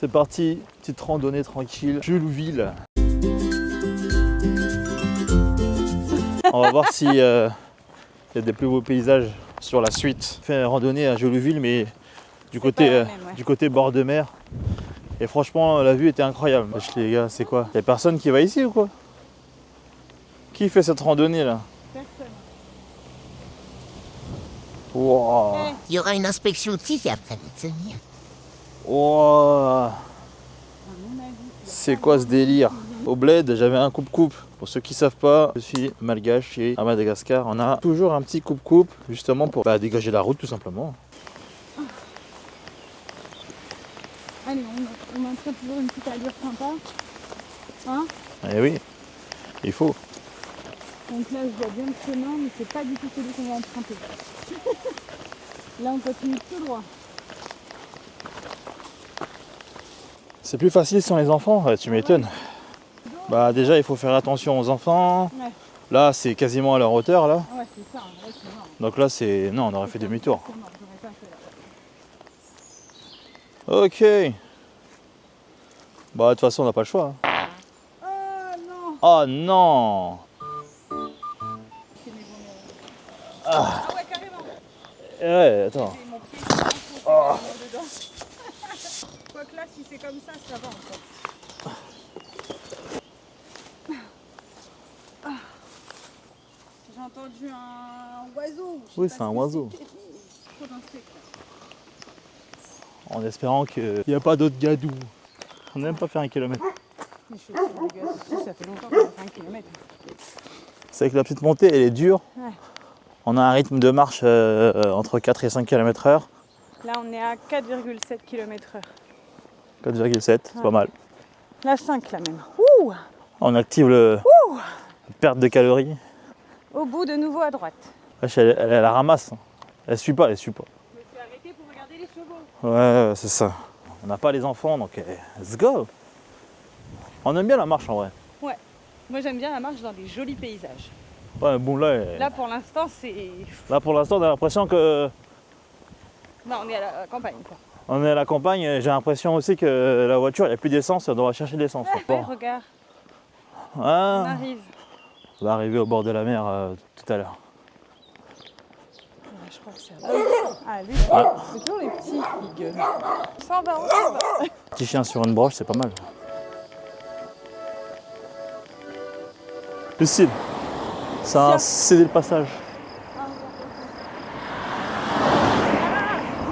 C'est parti, petite randonnée tranquille, Jullouville. On va voir si y a des plus beaux paysages sur la suite. On fait une randonnée à Jullouville, mais du côté bord de mer. Et franchement, la vue était incroyable. Wesh, les gars, c'est quoi? Y'a personne qui va ici ou quoi? Qui fait cette randonnée là? Personne. Wow. Il y aura une inspection ici après-midi. Wow. C'est quoi ce délire? Au bled, j'avais un coupe-coupe. Pour ceux qui savent pas, je suis malgache et à Madagascar, on a toujours un petit coupe-coupe justement pour dégager la route tout simplement. Allez, on maintient toujours une petite allure sympa. Hein? Eh oui, il faut. Donc là, je vois bien le chemin, mais c'est pas du tout celui qu'on va emprunter. Là, on continue tout droit. C'est plus facile sans les enfants, ouais, tu m'étonnes. Bah déjà, il faut faire attention aux enfants. Ouais. Là, c'est quasiment à leur hauteur là. Ouais, c'est ça. Ouais, c'est mort. Donc là, c'est... Non, on aurait fait demi-tour. C'est mort, j'aurais pas fait là. Ok. Bah de toute façon, on n'a pas le choix. Hein. Ah non! Oh non! Ah ouais, carrément. Ouais, attends. J'ai mon pied qui est enfoncé dedans. Quoique là, si c'est comme ça va encore. J'ai entendu un oiseau. Oui, c'est un oiseau. Trop d'insectes. En espérant qu'il n'y a pas d'autres gadous. On n'aime pas faire 1 kilomètre. Les chaussures, les gars, ça fait longtemps qu'on a fait 1 kilomètre. C'est que la petite montée, elle est dure. Ouais. On a un rythme de marche entre 4 et 5 km/h. Là, on est à 4,7 km/h. 4,7, c'est pas mal. Là, 5 là même. Ouh! On active la perte de calories. Au bout, de nouveau à droite. Wesh, elle la ramasse. Elle suit pas, elle suit pas. Je me suis arrêtée pour regarder les chevaux. Ouais, c'est ça. On n'a pas les enfants, donc let's go. On aime bien la marche en vrai. Ouais. Moi, j'aime bien la marche dans des jolis paysages. Ouais, bon là, Là, pour l'instant, c'est... là pour l'instant, on a l'impression que Non, on est à la campagne, quoi. on est à la campagne. J'ai l'impression aussi que la voiture, il n'y a plus d'essence, on doit chercher de l'essence. Ouais, regarde, on Ah, arrive. on va arriver au bord de la mer tout à l'heure. Ouais, je crois que c'est là. Ah, lui, c'est toujours les petits qui gueulent. On s'en va, on s'en va. Petit chien sur une broche, c'est pas mal. Lucille, ça a cédé le passage.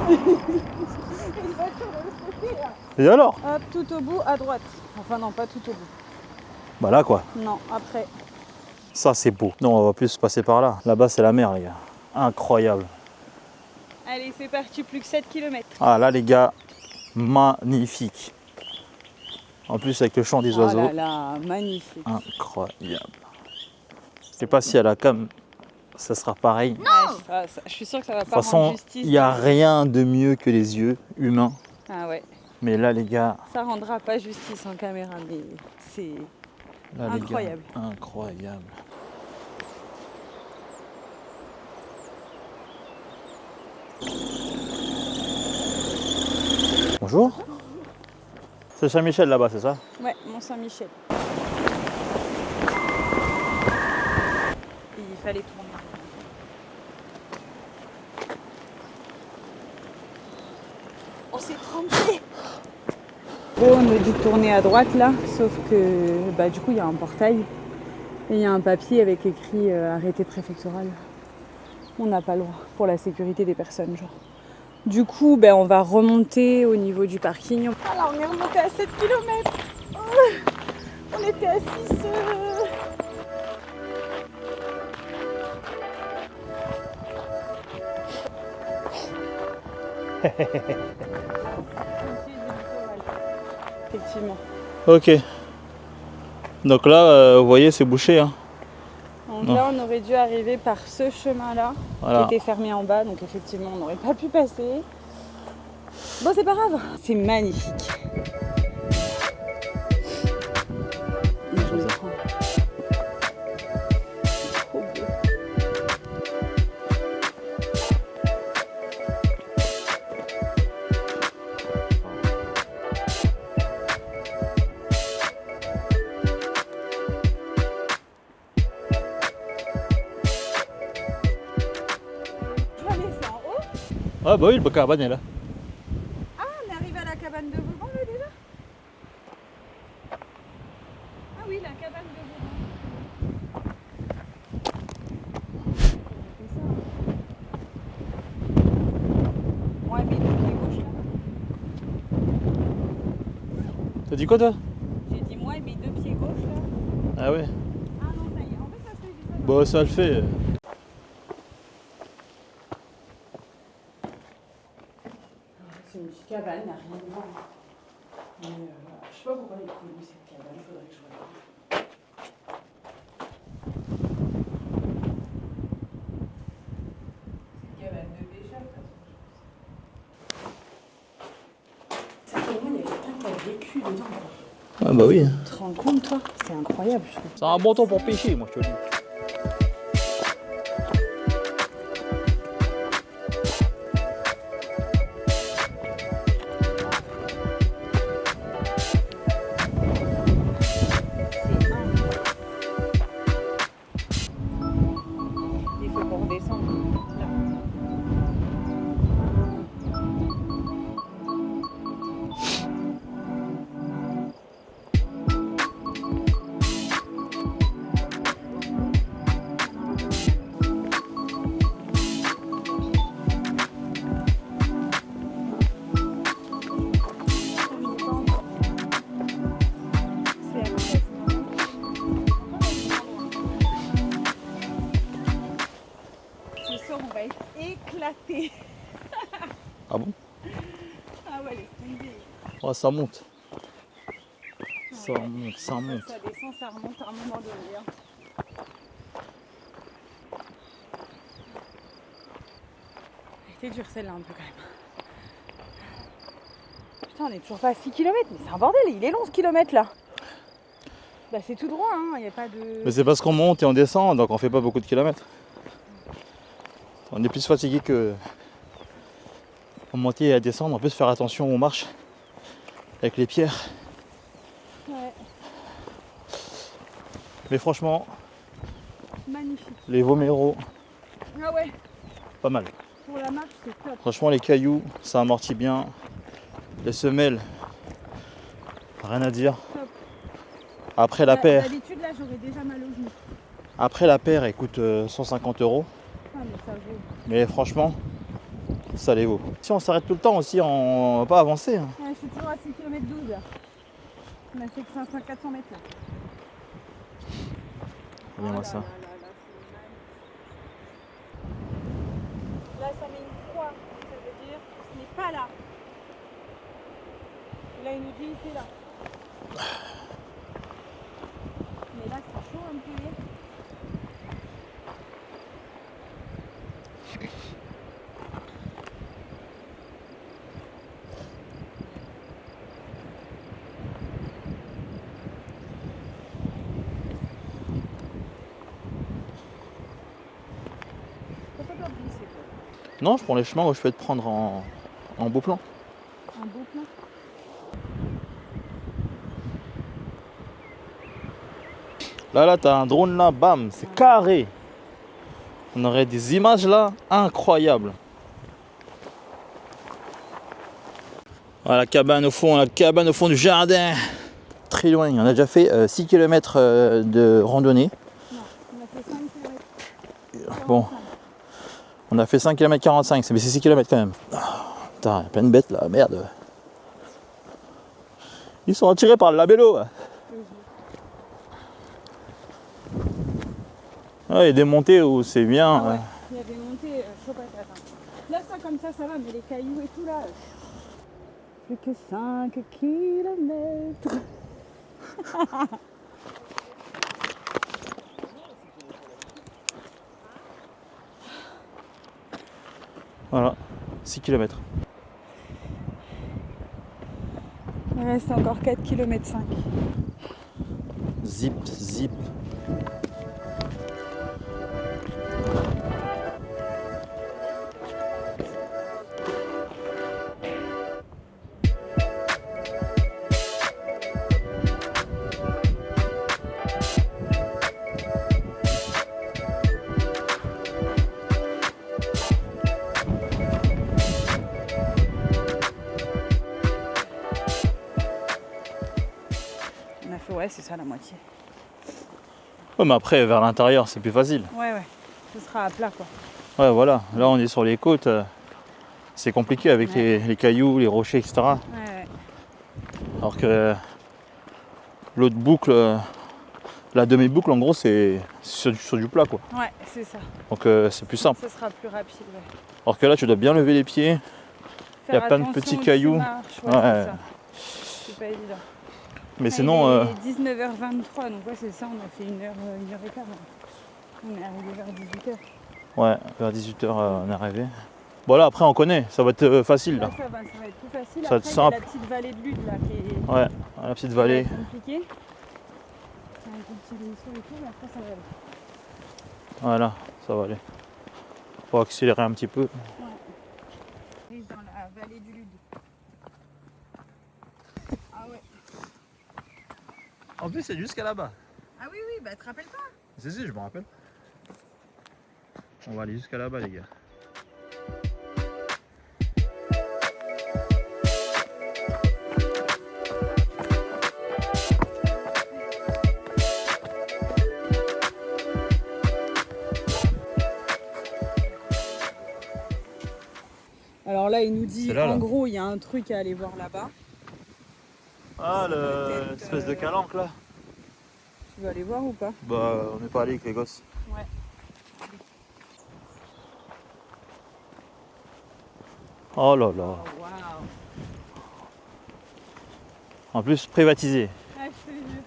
Une voiture de l'autre côté, là. Et alors? Hop, tout au bout, à droite. Enfin, non, pas tout au bout. Bah là quoi. Non, après. Ça c'est beau. Non, on va plus passer par là. Là-bas c'est la mer les gars. Incroyable. Allez, c'est parti, plus que 7 km. Ah là les gars, magnifique. En plus avec le chant des oiseaux. Oh là là, magnifique. Incroyable. Je sais pas si à la cam ça sera pareil. De Je suis sûre que ça va toute pas façon, rendre justice. il n'y a rien de mieux que les yeux humains. Ah ouais, Mais là les gars, ça rendra pas justice en caméra, mais c'est... là, Incroyable. Les gars, incroyable. Bonjour. C'est Saint-Michel là-bas, c'est ça? Ouais, Mont-Saint-Michel. Il fallait tourner. On s'est trompé. On me dit de tourner à droite là, sauf que du coup il y a un portail et il y a un papier avec écrit arrêté préfectoral. On n'a pas le droit pour la sécurité des personnes, genre. Du coup, on va remonter au niveau du parking. Ah là, on est remonté à 7 km. On était à 6. Effectivement. Ok. Donc là, vous voyez, c'est bouché. Hein. Donc là, on aurait dû arriver par ce chemin-là, Voilà. qui était fermé en bas, donc effectivement, on n'aurait pas pu passer. Bon, c'est pas grave. C'est magnifique. Je vous apprends. Trop beau. Ah bah oui, le cabane est là. Ah, on est arrivé à la cabane de Vauban là déjà? Ah oui, la cabane de Vauban. Moi, mes deux pieds gauche là. T'as dit quoi toi? J'ai dit moi et mes deux pieds gauche là. Ah ouais. Ah non, ça y est, en fait ça se fait du sol. Bon, ça le fait. C'est une petite cabane, il n'y a rien de voir. Mais voilà. Je sais pas pourquoi il est connue cette cabane, il faudrait que je regarde. C'est une cabane de pêcheurs, de toute façon. Certainement, il y a quelqu'un qui a vécu dedans. Ah bah oui. Tu te rends compte, toi? C'est incroyable, je trouve. C'est un bon temps pour pêcher, moi je te le dis. Il faut qu'on redescende là. Ce soir, on va être éclatés. Ah bon? Ah ouais, laisse tomber. Oh, ça monte. Ça monte, ça monte. Ça descend, ça remonte à un moment donné. Hein. Elle était dure celle-là un peu quand même. Putain, on est toujours pas à 6 km, mais c'est un bordel, il est long ce kilomètre là. Bah c'est tout droit, hein, il n'y a pas de... Mais c'est parce qu'on monte et on descend, donc on fait pas beaucoup de kilomètres. On est plus fatigué que en monter et à descendre. On peut se faire attention où on marche avec les pierres. Ouais, Mais franchement, magnifique. les Voméros, Ah ouais, pas mal. pour la marche c'est top. Franchement, les cailloux, ça amortit bien. Les semelles, rien à dire. Top. Après la paire, D'habitude là j'aurais déjà mal au genou. après la paire, elle coûte 150 €. Ah mais ça vaut. Mais franchement, ça les vaut. Si on s'arrête tout le temps aussi, on va pas avancer. Hein. Ouais, je suis toujours à 6 km 12 là. On a fait que 400 mètres là. Regardez-moi ça. Là, ça met une croix, ça veut dire ce n'est pas là. Là, il nous dit c'est là. Mais là, c'est chaud un peu. Pourquoi pas glisser quoi? Non, je prends les chemins où je peux te prendre en beau plan. Un beau plan. Là, t'as un drone là, bam, c'est carré. On aurait des images là incroyables. Voilà, la cabane au fond du jardin. Très loin, on a déjà fait 6 km de randonnée. Non, on a fait 5 km. Bon, on a fait 5 km 45, mais c'est 6 km quand même. Ah, putain, il y a plein de bêtes là, merde. Ils sont attirés par le labello. Ah, il y a des montées où c'est bien. Ah ouais, il y a des montées chaud patate. Là, ça comme ça va, mais les cailloux et tout là. Plus que 5 km. Voilà, 6 km. Il reste encore 4 km 5. Zip, zip. Ouais, c'est ça la moitié. Ouais, mais après, vers l'intérieur, c'est plus facile. Ouais, ce sera à plat quoi. Ouais, voilà. Là, on est sur les côtes. C'est compliqué avec Ouais. les cailloux, les rochers, etc. Ouais. Alors que l'autre boucle, la demi-boucle, en gros, c'est sur du plat, quoi. Ouais, c'est ça. Donc, c'est plus simple. Ça sera plus rapide. Ouais. Alors que là, tu dois bien lever les pieds. Il y a Faire plein de attention petits où tu cailloux. marches, ouais, Ouais. c'est ça. C'est pas évident. Mais sinon, Il est 19h23, donc ouais, c'est ça, on a fait 1h et quart. On est arrivé vers 18h. ouais, vers 18h, on est arrivé. Bon, là, après, on connaît. Ça va être facile, Là, là. ça va être plus facile. Ça va être Après, il y a la simple. petite vallée de Lude, là, qui est Ouais, la petite qui va vallée. être compliquée. Avec un petit ruisseau et tout, mais après, ça va aller. Voilà, ça va aller. Faut accélérer un petit peu. Ouais. On est dans la vallée du Lude. Ah ouais. En plus, c'est jusqu'à là-bas. Ah oui, bah te rappelles pas. Si, je me rappelle. On va aller jusqu'à là-bas, les gars. Alors là, il nous dit, Là, en là. gros, il y a un truc à aller voir là-bas. Ah, peut-être, l'espèce de calanque, là. Tu veux aller voir ou pas? Bah, on n'est pas allé avec les gosses. Ouais. Oh là là. Oh, waouh. En plus, privatisé. Ah, je te jure.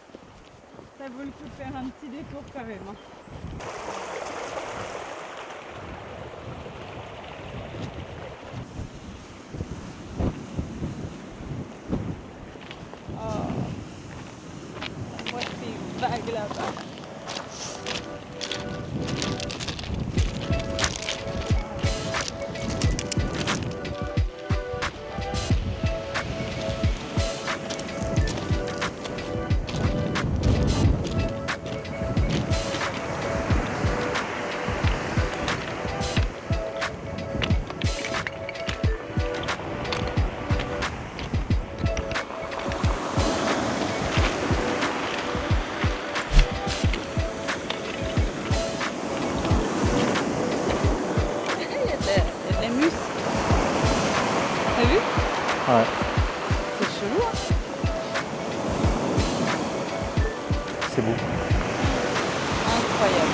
Ça vaut le coup de faire un petit détour quand même. Hein. Oh. Moi, c'est vague là-bas. T'as vu? Ouais. C'est chelou, hein? C'est beau. Incroyable.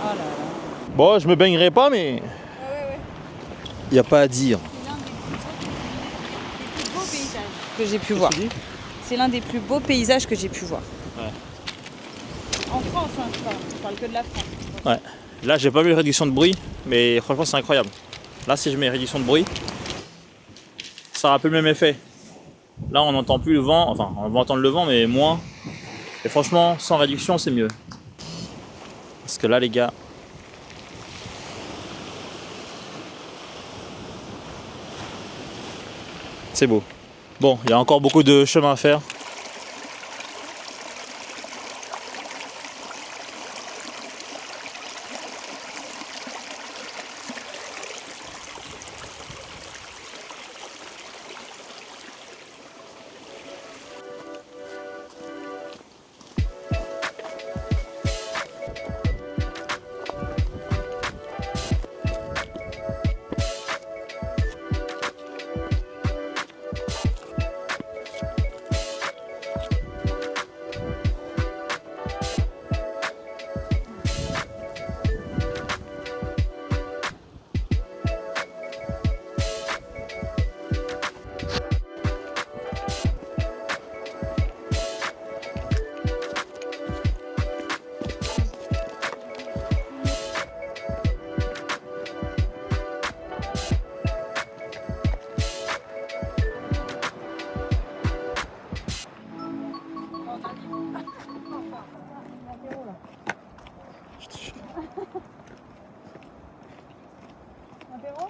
Oh là là. Bon, je me baignerai pas, mais Ouais. il n'y a pas à dire. C'est l'un des plus beaux paysages que j'ai pu voir. C'est l'un des plus beaux paysages que j'ai pu voir. Ouais. En France, hein, je parle que de la France. Ouais. Là, j'ai pas vu de réduction de bruit, mais franchement, c'est incroyable. Là, si je mets réduction de bruit, ça aura un peu le même effet. Là, on n'entend plus le vent, enfin, on va entendre le vent, mais moins. Et franchement, sans réduction, c'est mieux. Parce que là, les gars, c'est beau. Bon, il y a encore beaucoup de chemin à faire. Apéro?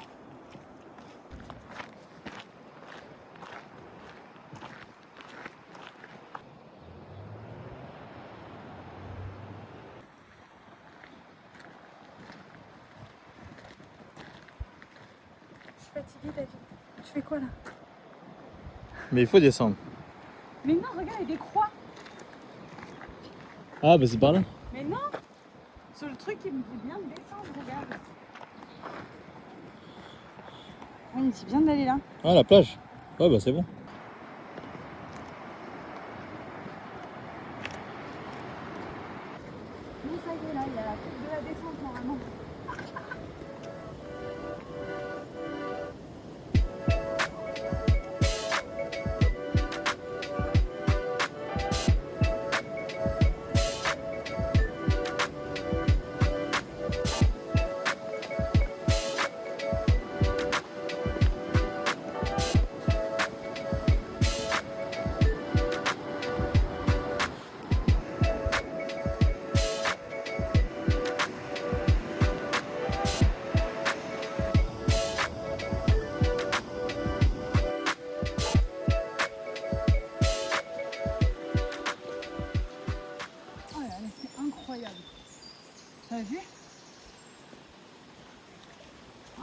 Je suis fatiguée, David. Tu fais quoi là? Mais il faut descendre. Mais non, regarde, il y a des croix. Ah bah c'est par là. Mais non. Sur le truc, il me dit bien de descendre, regarde. Ouais, il me dit bien d'aller là. Ah la plage. Ouais bah c'est bon. Non, ça y est, là, il y a la coupe de la descente normalement. Oh là là, c'est incroyable. T'as vu? Oh,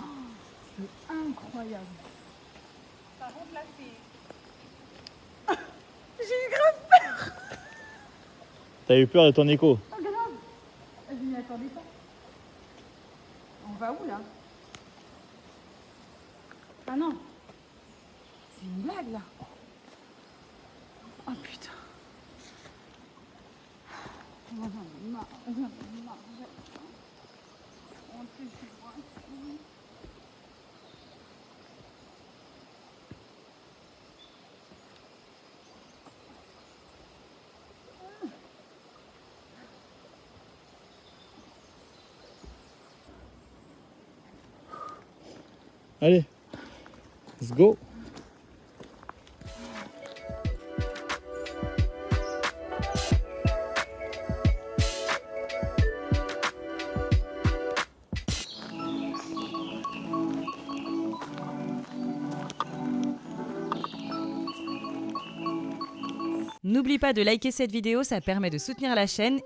c'est incroyable. Par contre, là, c'est... J'ai eu grave. T'as eu peur de ton écho? Oh, grave. Je m'y attendais pas. On va où, là? Ah non. C'est une blague, là. Oh, putain. Oh, j'en ai marre. J'en ai marre. Rentrer chez moi. Allez, let's go. N'oublie pas de liker cette vidéo, ça permet de soutenir la chaîne